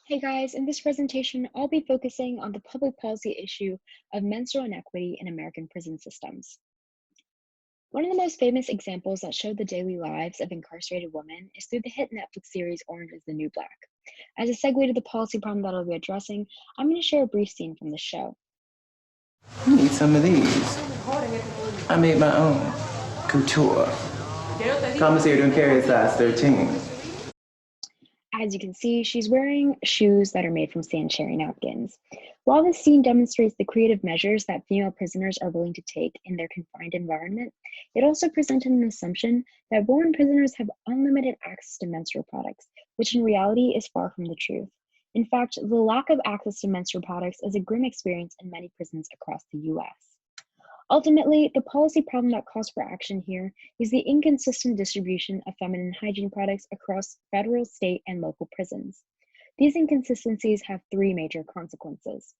Hey guys, in this presentation, I'll be focusing on the public policy issue of menstrual inequity in American prison systems. One of the most famous examples that showed the daily lives of incarcerated women is through the hit Netflix series Orange is the New Black. As a segue to the policy problem that I'll be addressing, I'm going to share a brief scene from the show. You need some of these. I made my own. Couture. Commissary doing carry size 13. As you can see, she's wearing shoes that are made from sanitary napkins. While this scene demonstrates the creative measures that female prisoners are willing to take in their confined environment, it also presented an assumption that women prisoners have unlimited access to menstrual products, which in reality is far from the truth. In fact, the lack of access to menstrual products is a grim experience in many prisons across the US. Ultimately, the policy problem that calls for action here is the inconsistent distribution of feminine hygiene products across federal, state, and local prisons. These inconsistencies have three major consequences.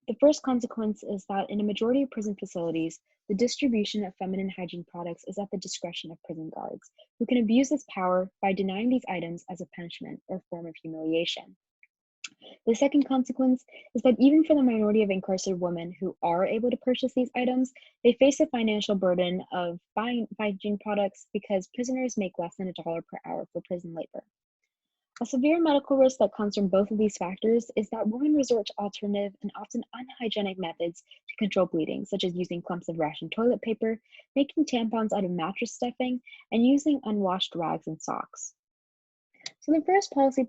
The first consequence is that in a majority of prison facilities, the distribution of feminine hygiene products is at the discretion of prison guards, who can abuse this power by denying these items as a punishment or form of humiliation. The second consequence is that even for the minority of incarcerated women who are able to purchase these items, they face a financial burden of buying hygiene products because prisoners make less than $1 per hour for prison labor. A severe medical risk that comes from both of these factors is that women resort to alternative and often unhygienic methods to control bleeding, such as using clumps of rationed toilet paper, making tampons out of mattress stuffing, and using unwashed rags and socks. So the first policy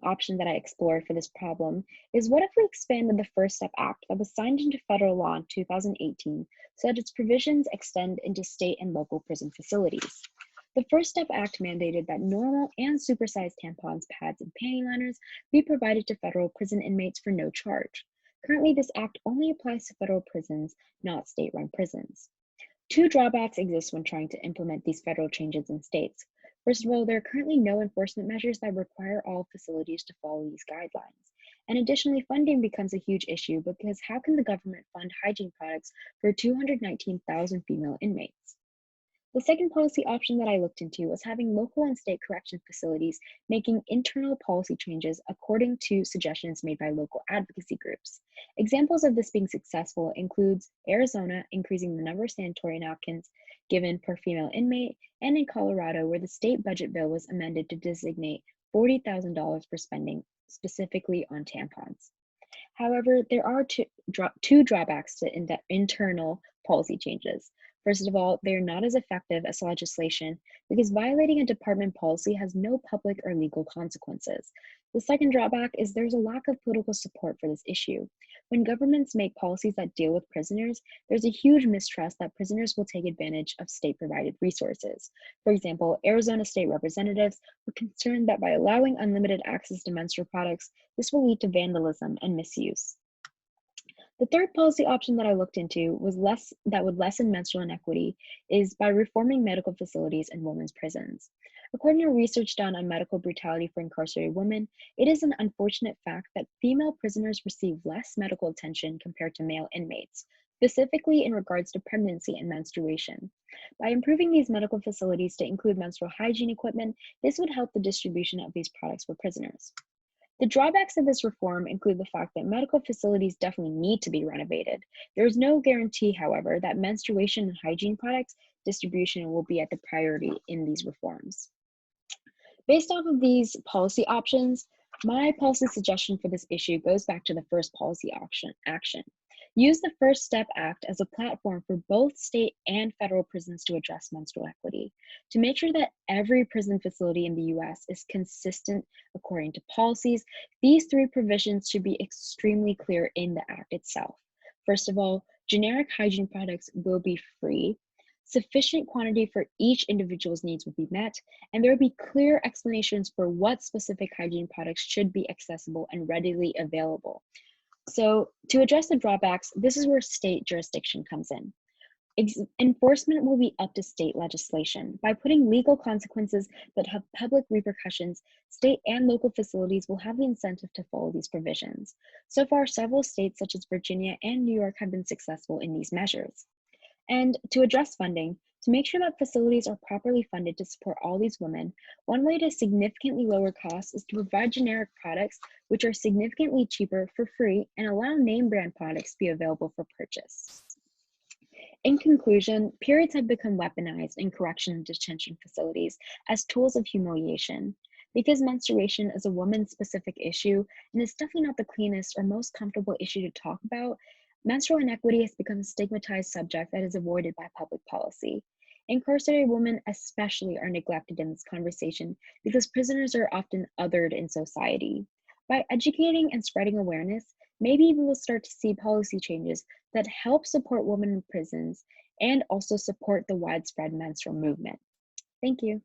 option that I explored for this problem is, what if we expanded the First Step Act that was signed into federal law in 2018 so that its provisions extend into state and local prison facilities? The First Step Act mandated that normal and supersized tampons, pads, and panty liners be provided to federal prison inmates for no charge. Currently, this act only applies to federal prisons, not state-run prisons. Two drawbacks exist when trying to implement these federal changes in states. First of all, there are currently no enforcement measures that require all facilities to follow these guidelines. And additionally, funding becomes a huge issue because how can the government fund hygiene products for 219,000 female inmates? The second policy option that I looked into was having local and state correction facilities making internal policy changes according to suggestions made by local advocacy groups. Examples of this being successful includes Arizona increasing the number of sanitary napkins given per female inmate, and in Colorado, where the state budget bill was amended to designate $40,000 for spending specifically on tampons. However, there are two drawbacks to internal policy changes. First of all, they are not as effective as legislation because violating a department policy has no public or legal consequences. The second drawback is there's a lack of political support for this issue. When governments make policies that deal with prisoners, there's a huge mistrust that prisoners will take advantage of state-provided resources. For example, Arizona state representatives were concerned that by allowing unlimited access to menstrual products, this will lead to vandalism and misuse. The third policy option that I looked into that would lessen menstrual inequity is by reforming medical facilities and women's prisons. According to research done on medical brutality for incarcerated women, it is an unfortunate fact that female prisoners receive less medical attention compared to male inmates, specifically in regards to pregnancy and menstruation. By improving these medical facilities to include menstrual hygiene equipment, this would help the distribution of these products for prisoners. The drawbacks of this reform include the fact that medical facilities definitely need to be renovated. There is no guarantee, however, that menstruation and hygiene products distribution will be at the priority in these reforms. Based off of these policy options, my policy suggestion for this issue goes back to the first policy action. Use the First Step Act as a platform for both state and federal prisons to address menstrual equity, to make sure that every prison facility in the US is consistent according to policies. These three provisions should be extremely clear in the act itself. First of all, generic hygiene products will be free. Sufficient quantity for each individual's needs will be met, and there will be clear explanations for what specific hygiene products should be accessible and readily available. So to address the drawbacks, this is where state jurisdiction comes in. Enforcement will be up to state legislation. By putting legal consequences that have public repercussions, state and local facilities will have the incentive to follow these provisions. So far, several states such as Virginia and New York have been successful in these measures. And to address funding, To make sure that facilities are properly funded to support all these women, one way to significantly lower costs is to provide generic products which are significantly cheaper for free and allow name brand products to be available for purchase. In conclusion, periods have become weaponized in correction and detention facilities as tools of humiliation. Because menstruation is a woman specific issue and is definitely not the cleanest or most comfortable issue to talk about, menstrual inequity has become a stigmatized subject that is avoided by public policy. Incarcerated women, especially, are neglected in this conversation because prisoners are often othered in society. By educating and spreading awareness, maybe we will start to see policy changes that help support women in prisons and also support the widespread menstrual movement. Thank you.